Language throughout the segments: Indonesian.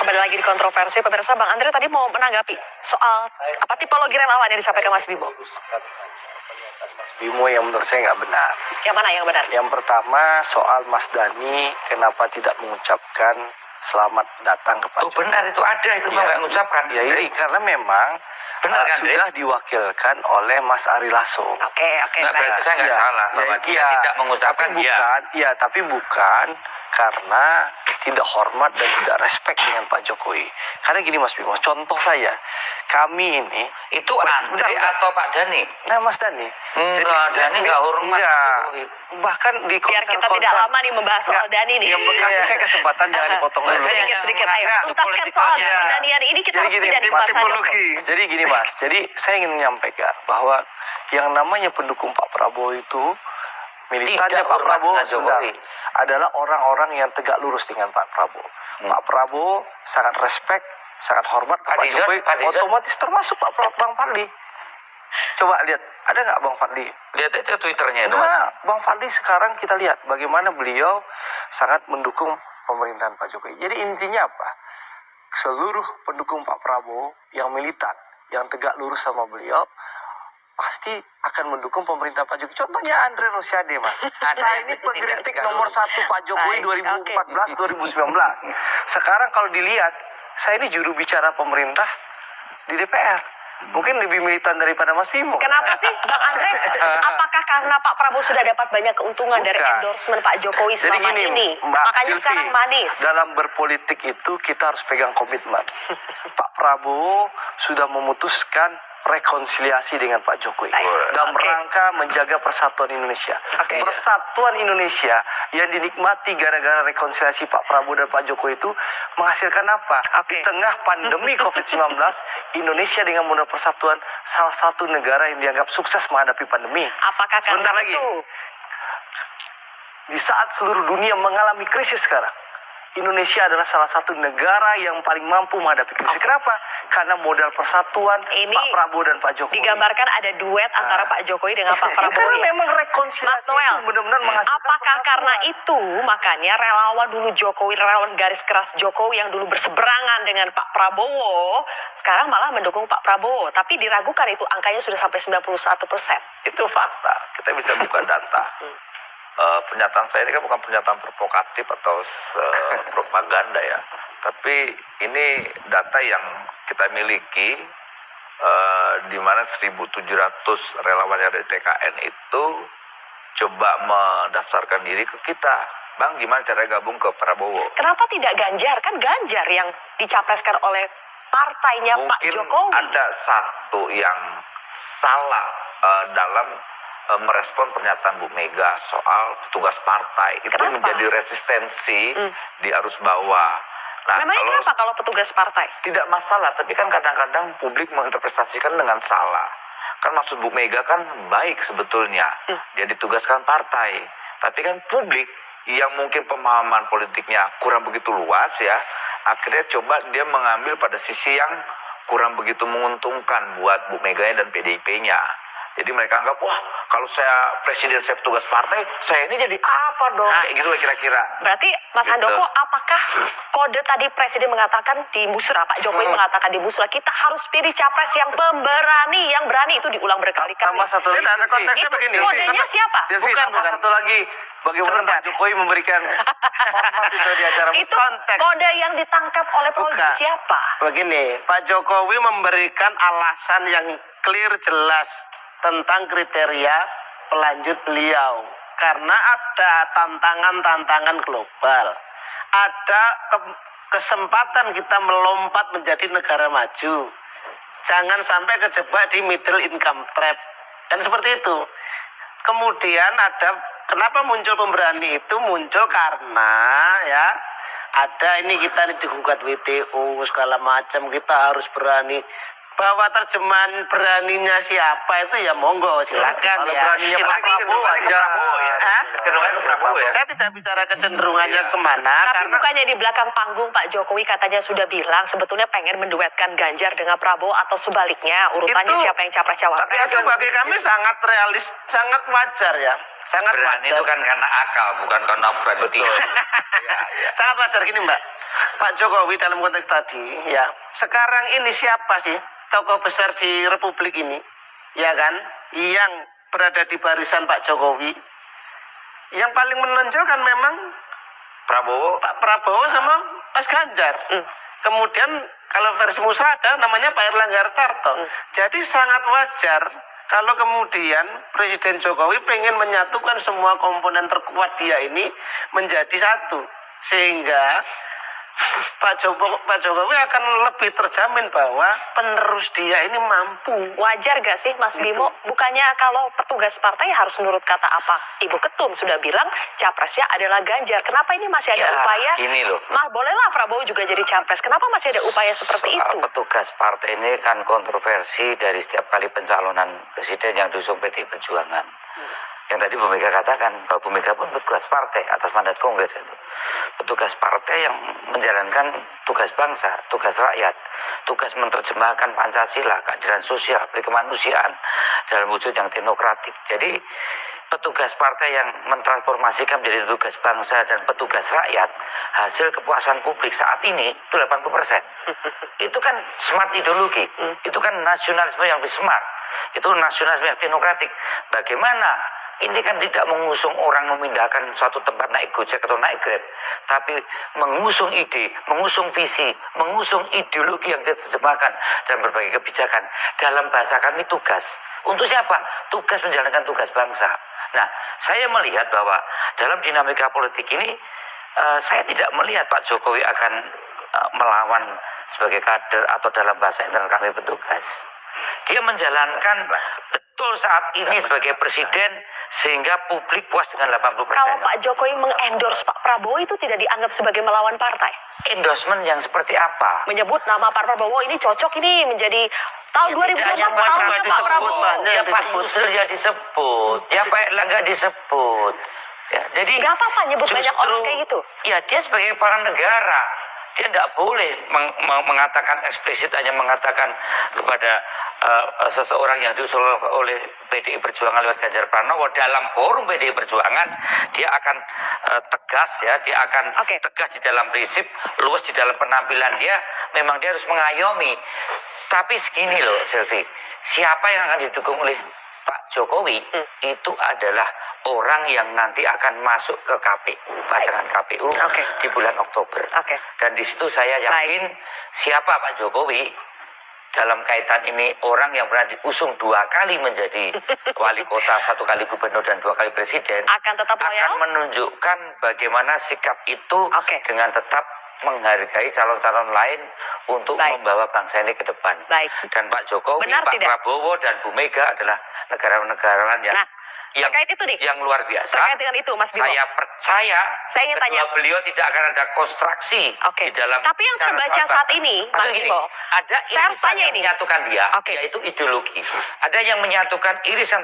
kembali lagi di kontroversi. Pemirsa, Bang Andre tadi mau menanggapi soal apa tipologi relawan yang disampaikan Mas Bimo. Bimo yang menurut saya nggak benar. Yang mana yang benar? Yang pertama soal Mas Dhani kenapa tidak mengucapkan selamat datang ke Pak Oh benar, itu ada itu ya, nggak mengucapkan. Ya ini karena memang benar, kan, sudah diwakilkan oleh Mas Ari Lasso. Oke. Nah, berarti saya nggak salah bahwa dia tidak mengucapkan tapi bukan, tapi bukan karena tidak hormat dan tidak respect dengan Pak Jokowi. Karena gini Mas Bimo, contoh saya, kami ini itu Andre atau Pak Dhani? Nah Mas Dhani. Dhani nggak hormat. Bahkan di biar kita tidak lama nih membahas soal Dhani nih. Kasih saya kesempatan jangan dipotong dulu. Sedikit ayo. Tuntaskan soal Dhanian ini kita harus tidak dibahas. Jadi gini Mas, jadi saya ingin menyampaikan bahwa yang namanya pendukung Pak Prabowo itu militannya Pak Prabowo adalah orang-orang yang tegak lurus dengan Pak Prabowo. Pak Prabowo sangat respect, sangat hormat ke Pak Jokowi, otomatis termasuk Bang Fadli. Coba lihat, ada nggak Bang Fadli? Lihat aja Twitternya itu Mas. Bang Fadli sekarang kita lihat bagaimana beliau sangat mendukung pemerintahan Pak Jokowi. Jadi intinya apa? Seluruh pendukung Pak Prabowo yang militan, yang tegak lurus sama beliau, pasti akan mendukung pemerintah Pak Jokowi. Contohnya Andre Rosiade, Mas. Saya ini pengkritik nomor 1 Pak Jokowi 2014-2019. Sekarang kalau dilihat, saya ini juru bicara pemerintah di DPR. Mungkin lebih militan daripada Mas Bimo. Kenapa sih Bang Andre? Apakah karena Pak Prabowo sudah dapat banyak keuntungan dari endorsement Pak Jokowi selama ini? Makanya Silvi, sekarang manis. Dalam berpolitik itu kita harus pegang komitmen. Pak Prabowo sudah memutuskan rekonsiliasi dengan Pak Jokowi dalam rangka menjaga persatuan Indonesia. Persatuan Indonesia yang dinikmati gara-gara rekonsiliasi Pak Prabowo dan Pak Jokowi itu menghasilkan apa? Di tengah pandemi COVID-19, Indonesia dengan modal persatuan salah satu negara yang dianggap sukses menghadapi pandemi. Apakah karena itu? Di saat seluruh dunia mengalami krisis sekarang, Indonesia adalah salah satu negara yang paling mampu menghadapi krisis. Kenapa? Karena modal persatuan ini Pak Prabowo dan Pak Jokowi. Digambarkan ada duet antara Pak Jokowi dengan Pak Prabowo. Karena memang rekonsiliasi itu benar-benar menghasilkan. Apakah karena itu makanya relawan dulu Jokowi, relawan garis keras Jokowi yang dulu berseberangan dengan Pak Prabowo, sekarang malah mendukung Pak Prabowo. Tapi diragukan itu angkanya sudah sampai 91%. Itu fakta. Kita bisa buka data. Pernyataan saya ini kan bukan pernyataan provokatif atau propaganda ya, tapi ini data yang kita miliki, di mana 1.700 relawan yang dari TKN itu coba mendaftarkan diri ke kita. Bang, gimana cara gabung ke Prabowo? Kenapa tidak Ganjar? Kan Ganjar yang dicapreskan oleh partainya Pak Jokowi. Mungkin ada satu yang salah dalam merespon pernyataan Bu Mega soal petugas partai. Itu menjadi resistensi di arus bawah. Nah, memangnya kenapa kalau petugas partai? Tidak masalah, tapi kan kadang-kadang publik menginterpretasikan dengan salah. Kan maksud Bu Mega kan baik sebetulnya. Dia ditugaskan partai. Tapi kan publik yang mungkin pemahaman politiknya kurang begitu luas ya, akhirnya coba dia mengambil pada sisi yang kurang begitu menguntungkan buat Bu Mega dan PDIP-nya. Jadi mereka anggap, wah kalau saya presiden, saya petugas partai, saya ini jadi apa dong? Kayak gitu kira-kira. Berarti Mas Handoko, apakah kode tadi presiden mengatakan di musrah, Pak Jokowi mengatakan di musrah, kita harus pilih capres yang pemberani, yang berani, itu diulang berkali-kali. Tambah satu lagi, konteksnya begini. Kodenya siapa? Bukan satu lagi, bagaimana Pak Jokowi memberikan hormat itu di acara itu kode yang ditangkap oleh polisi siapa? Begini, Pak Jokowi memberikan alasan yang clear, jelas tentang kriteria pelanjut beliau. Karena ada tantangan-tantangan global. Ada kesempatan kita melompat menjadi negara maju. Jangan sampai kejebak di middle income trap. Dan seperti itu. Kemudian ada, kenapa muncul pemberani itu? Muncul karena ya, ada ini kita ini digugat WTO segala macam, kita harus berani. Bahwa terjemahan beraninya siapa itu ya monggo silakan ya. Silakan Prabowo aja. Cenderungannya ke Prabowo ya. Saya tidak bicara kecenderungannya kemana. Tapi karena bukannya di belakang panggung Pak Jokowi katanya sudah bilang sebetulnya pengen menduetkan Ganjar dengan Prabowo atau sebaliknya urutannya siapa yang capres cawapres. Itu bagi kami sangat realis, sangat wajar ya. Sangat Berani wajar. itu kan karena akal, bukan karena berani tisu. Sangat wajar gini Mbak. Pak Jokowi dalam konteks tadi ya. Sekarang ini siapa sih tokoh besar di Republik ini? Ya kan? Yang berada di barisan Pak Jokowi. Yang paling menonjol kan memang Prabowo, Pak Prabowo sama Mas Ganjar. Kemudian kalau versi musrah ada namanya Pak Erlangga Hartarto. Jadi sangat wajar kalau kemudian Presiden Jokowi pengen menyatukan semua komponen terkuat dia ini menjadi satu. Sehingga Pak Jokowi akan lebih terjamin bahwa penerus dia ini mampu. Wajar gak sih Mas Bimo? Bukannya kalau petugas partai harus nurut kata apa? Ibu Ketum sudah bilang capresnya adalah Ganjar. Kenapa ini masih ada Ya, upaya? gini loh. Bolehlah Prabowo juga jadi capres. Kenapa masih ada upaya seperti itu? petugas partai ini kan kontroversi dari setiap kali pencalonan presiden yang diusung PDI Perjuangan. Yang tadi Bu Mega katakan bahwa Bu Mega pun petugas partai atas mandat Kongres itu. Petugas partai yang menjalankan tugas bangsa, tugas rakyat, tugas menerjemahkan Pancasila, keadilan sosial, kemanusiaan dalam wujud yang demokratik. Jadi petugas partai yang mentransformasikan menjadi tugas bangsa dan petugas rakyat, hasil kepuasan publik saat ini itu 80%. Itu kan smart ideologi, itu kan nasionalisme yang lebih smart, itu nasionalisme yang demokratik. Bagaimana ini kan tidak mengusung orang memindahkan suatu tempat naik Gojek atau naik Grab, tapi mengusung ide, mengusung visi, mengusung ideologi yang diterjemahkan dan berbagai kebijakan. Dalam bahasa kami tugas. Untuk siapa? Tugas menjalankan tugas bangsa. Nah, saya melihat bahwa dalam dinamika politik ini, saya tidak melihat Pak Jokowi akan melawan sebagai kader atau dalam bahasa internal kami petugas. Dia menjalankan betul saat ini sebagai presiden sehingga publik puas dengan 80%. Kalau Pak Jokowi mengendorse Pak Prabowo itu tidak dianggap sebagai melawan partai. Endorsement yang seperti apa? Menyebut nama Pak Prabowo ini cocok ini menjadi tahun 2024 Tidak hanya tahunnya Pak disebut, Prabowo. banyak Ya yang Pak disebut. Yusril ya disebut, ya Pak Erlangga disebut. Ya, jadi Gak apa-apa nyebut banyak justru, orang kayak gitu. Ya dia sebagai kepala negara, dia tidak boleh mengatakan eksplisit, hanya mengatakan kepada seseorang yang diusul oleh PDI Perjuangan lewat Ganjar Pranowo dalam forum PDI Perjuangan, dia akan tegas ya, dia akan tegas di dalam prinsip, luas di dalam penampilan dia, memang dia harus mengayomi. Tapi segini loh Selvi, siapa yang akan didukung oleh Pak Jokowi itu adalah orang yang nanti akan masuk ke KPU, pasangan KPU di bulan Oktober. Dan di situ saya yakin siapa Pak Jokowi dalam kaitan ini, orang yang pernah diusung 2 kali menjadi wali kota, 1 kali gubernur dan 2 kali presiden, akan tetap loyal, akan menunjukkan bagaimana sikap itu dengan tetap menghargai calon-calon lain untuk membawa bangsa ini ke depan. Dan Pak Jokowi, benar Pak tidak? Prabowo dan Bu Mega adalah negarawan-negarawan yang terkait itu nih, yang luar biasa. Terkait dengan itu, Mas Bimo, saya percaya ingin tanya, beliau tidak akan ada konstruksi di dalam. Tapi yang terbaca saat ini, Mas Bimo, ada irisan yang menyatukan dia, yaitu ideologi. Ada yang menyatukan irisan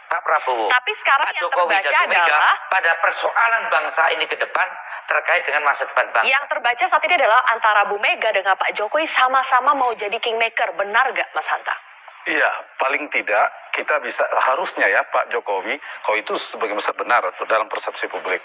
Pak Prabowo, tapi sekarang Pak yang Jokowi terbaca dan Bu Mega adalah pada persoalan bangsa ini ke depan terkait dengan masa depan bangsa. Yang terbaca saat ini adalah antara Bu Mega dengan Pak Jokowi sama-sama mau jadi kingmaker. Benar gak Mas Hanta? Iya, paling tidak kita bisa, harusnya ya Pak Jokowi, kalau itu sebagai benar dalam persepsi publik.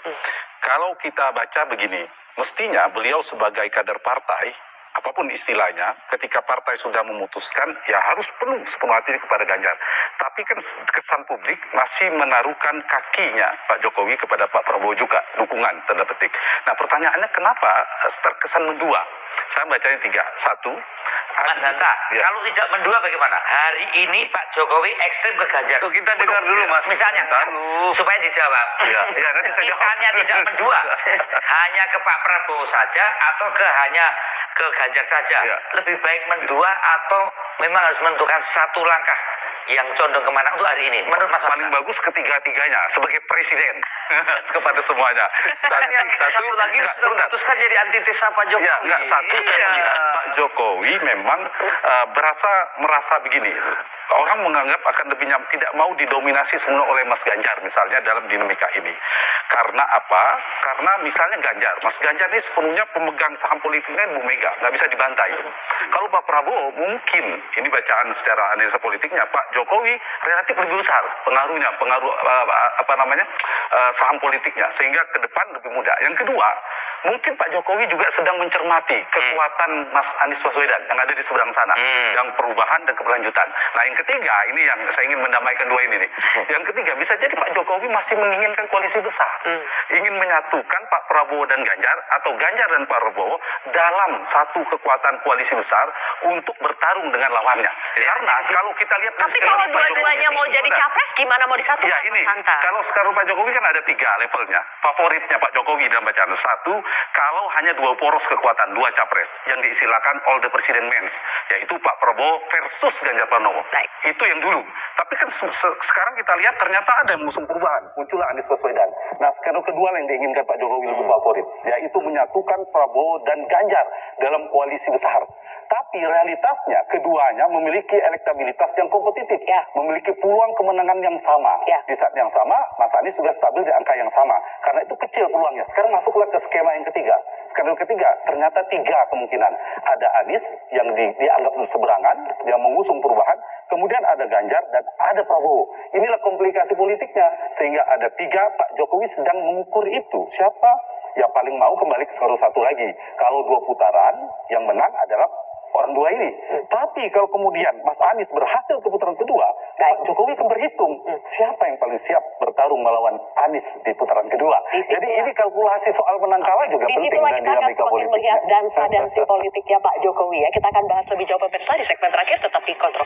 Kalau kita baca begini, mestinya beliau sebagai kader partai, apapun istilahnya, ketika partai sudah memutuskan, ya harus sepenuh hati kepada Ganjar. Tapi kan kesan publik masih menaruhkan kakinya Pak Jokowi kepada Pak Prabowo juga, dukungan, tanda petik. Nah pertanyaannya kenapa terkesan mendua? Saya bacanya 3. 1, Mas Hanta, kalau tidak mendua bagaimana? Hari ini Pak Jokowi ekstrim ke Ganjar. Kita dengar dulu Mas. Misalnya, supaya dijawab. Misalnya tidak mendua, hanya ke Pak Prabowo saja atau hanya ke Ganjar saja. Lebih baik mendua atau memang harus menentukan satu langkah yang condong kemana untuk hari ini? Menurut Mas paling bagus ketiga-tiganya sebagai presiden kepada semuanya. Dan yang satu lagi sudah memutuskan jadi antitesa Pak Jokowi. Satu saya melihat Pak Jokowi memang merasa begini. Orang menganggap akan lebih tidak mau didominasi semua oleh Mas Ganjar misalnya dalam dinamika ini. Karena apa? Karena misalnya Ganjar, Mas Ganjar ini sepenuhnya pemegang saham politiknya Bu Mega, nggak bisa dibantai. Kalau Pak Prabowo mungkin, ini bacaan secara analisa politiknya, Pak Jokowi relatif lebih besar pengaruh saham politiknya, sehingga ke depan lebih mudah. Yang kedua, mungkin Pak Jokowi juga sedang mencermati kekuatan Mas Anies Baswedan yang ada di seberang sana, yang perubahan dan keberlanjutan. Nah, yang ketiga, ini yang saya ingin mendamaikan dua ini nih. Yang ketiga, bisa jadi Pak Jokowi masih menginginkan koalisi besar, ingin menyatukan Pak Prabowo dan Ganjar, atau Ganjar dan Pak Prabowo dalam satu kekuatan koalisi besar untuk bertarung dengan lawannya. Karena kalau kita lihat, Tapi kalau dua-duanya mau jadi capres, gimana mau disatukan? ya ini, Mas Hanta? kalau sekarang Pak Jokowi kan ada 3 levelnya. Favoritnya Pak Jokowi dalam bacaan. 1, kalau hanya 2 poros kekuatan, 2 capres, yang diistilahkan all the president means, yaitu Pak Prabowo versus Ganjar Pranowo. Baik. Itu yang dulu. Tapi kan sekarang kita lihat ternyata ada yang mengusung perubahan. Muncullah Anies Baswedan. Nah, sekarang kedua yang diinginkan Pak Jokowi lebih favorit, yaitu menyatukan Prabowo dan Ganjar dalam koalisi besar. Tapi realitasnya keduanya memiliki elektabilitas yang kompetitif, memiliki peluang kemenangan yang sama. Di saat yang sama, Mas Anies juga stabil di angka yang sama. Karena itu kecil peluangnya. Sekarang masuklah ke skema yang ketiga. Skema yang ketiga, ternyata 3 kemungkinan. Ada Anies yang dianggap seberangan, yang mengusung perubahan. Kemudian ada Ganjar dan ada Prabowo. Inilah komplikasi politiknya. Sehingga ada 3, Pak Jokowi sedang mengukur itu. Siapa yang paling mau kembali ke skor 1 lagi. Kalau 2 putaran, yang menang adalah orang 2 ini. Tapi kalau kemudian Mas Anies berhasil ke putaran kedua, Pak Jokowi akan berhitung siapa yang paling siap bertarung melawan Anies di putaran kedua. Jadi ini kalkulasi soal menang kalah juga penting Disitulah dalam kita akan dinamika semakin politik. melihat dansa-dansi politiknya Pak Jokowi ya. Kita akan bahas lebih jauh pemirsa di segmen terakhir, tetap di Kontrol.